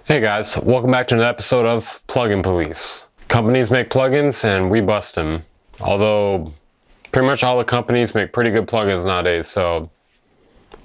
Hey guys, welcome back to another episode of Plugin Police. Companies make plugins and we bust them. Although pretty much all the companies make pretty good plugins nowadays, so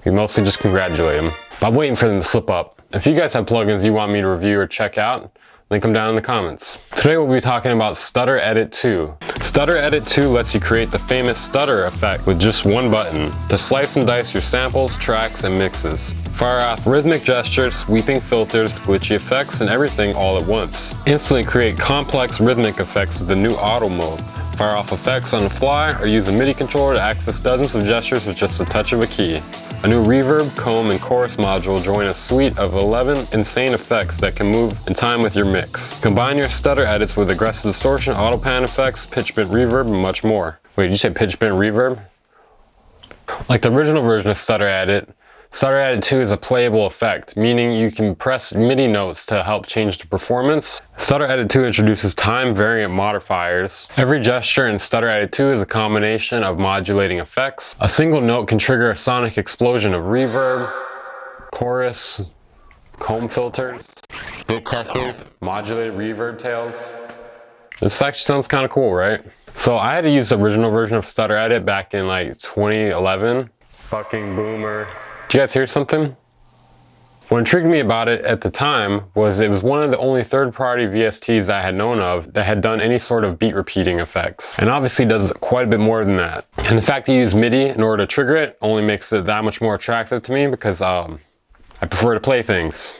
we mostly just congratulate them. But I'm waiting for them to slip up. If you guys have plugins you want me to review or check out, link them down in the comments. Today we'll be talking about Stutter Edit 2. Stutter Edit 2 lets you create the famous stutter effect with just one button to slice and dice your samples, tracks, and mixes. Fire off rhythmic gestures, sweeping filters, glitchy effects, and everything all at once. Instantly create complex rhythmic effects with the new auto mode. Fire off effects on the fly or use a MIDI controller to access dozens of gestures with just a touch of a key. A new reverb, comb, and chorus module join a suite of 11 insane effects that can move in time with your mix. Combine your stutter edits with aggressive distortion, auto pan effects, pitch bend reverb, and much more. Wait, did you say pitch bend reverb? Like the original version of Stutter Edit, Stutter Edit 2 is a playable effect, meaning you can press MIDI notes to help change the performance. Stutter Edit 2 introduces time variant modifiers. Every gesture in Stutter Edit 2 is a combination of modulating effects. A single note can trigger a sonic explosion of reverb, chorus, comb filters, modulated reverb tails. This actually sounds kind of cool, right? So I had to use the original version of Stutter Edit back in like 2011. Fucking boomer. Did you guys hear something? What intrigued me about it at the time was it was one of the only third-party VSTs I had known of that had done any sort of beat repeating effects. And obviously does quite a bit more than that. And the fact that you use MIDI in order to trigger it only makes it that much more attractive to me because I prefer to play things.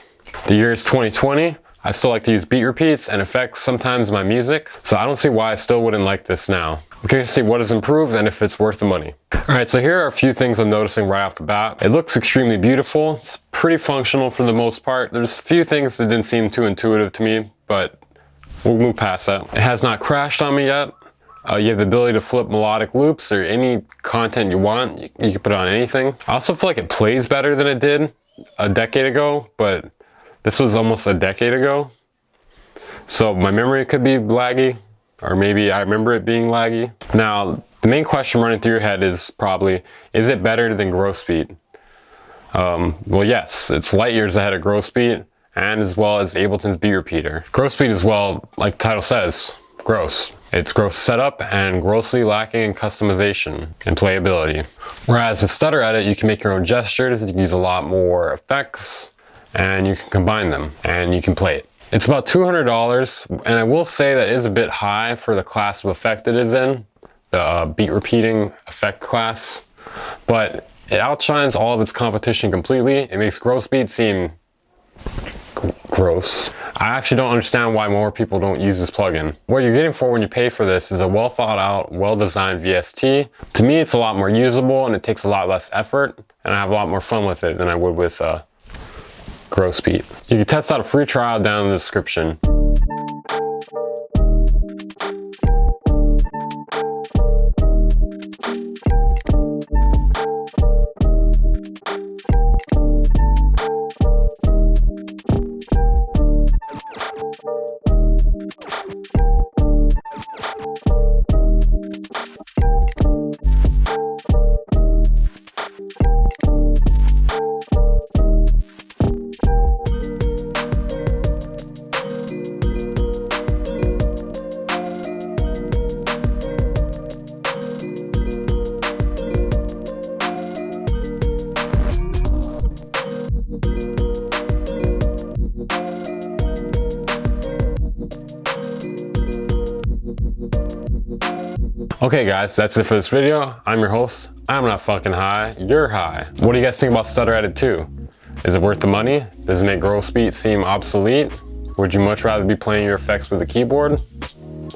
The year is 2020. I still like to use beat repeats and effects sometimes in my music, so I don't see why I still wouldn't like this now. I'm curious to see what is improved and if it's worth the money. Alright, so here are a few things I'm noticing right off the bat. It looks extremely beautiful. It's pretty functional for the most part. There's a few things that didn't seem too intuitive to me, but we'll move past that. It has not crashed on me yet. You have the ability to flip melodic loops or any content you want. You can put it on anything. I also feel like it plays better than it did a decade ago, but this was almost a decade ago. So my memory could be laggy, or maybe I remember it being laggy. Now, the main question running through your head is probably, is it better than Gross Beat? Well, yes, it's light years ahead of Gross Beat, and as well as Ableton's Beat Repeater. Gross Beat is, well, like the title says, gross. It's gross setup and grossly lacking in customization and playability. Whereas with Stutter Edit, you can make your own gestures, you can use a lot more effects, and you can combine them, and you can play it. It's about $200, and I will say that is a bit high for the class of effect it is in, the beat repeating effect class, but it outshines all of its competition completely. It makes Gross Beat seem gross. I actually don't understand why more people don't use this plugin. What you're getting for when you pay for this is a well thought out, well designed VST. To me, it's a lot more usable and it takes a lot less effort, and I have a lot more fun with it than I would with Gross Beat. You can test out a free trial down in the description. Okay guys, that's it for this video. I'm your host. I'm not fucking high, you're high. What do you guys think about Stutter Edit 2? Is it worth the money? Does it make Gross Beat seem obsolete? Would you much rather be playing your effects with a keyboard?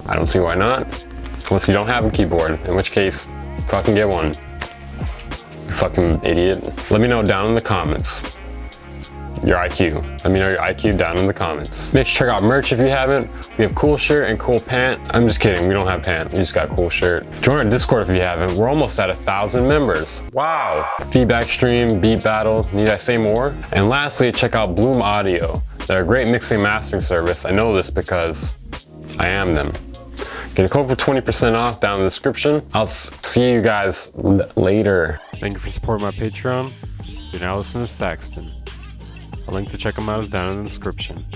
I don't see why not. Unless you don't have a keyboard, in which case, fucking get one. You fucking idiot. Let me know down in the comments your IQ. Let me know your IQ down in the comments. Make sure to check out merch if you haven't. We have cool shirt and cool pant. I'm just kidding, we don't have pant, we just got cool shirt. Join our Discord if you haven't. We're almost at 1,000 members. Wow. Feedback stream, beat battle, need I say more? And lastly, check out Bloom Audio. They're a great mixing and mastering service. I know this because I am them. Get a code for 20% off down in the description. I'll see you guys later. Thank you for supporting my Patreon. You're now listening to Saxton. A link to check them out is down in the description.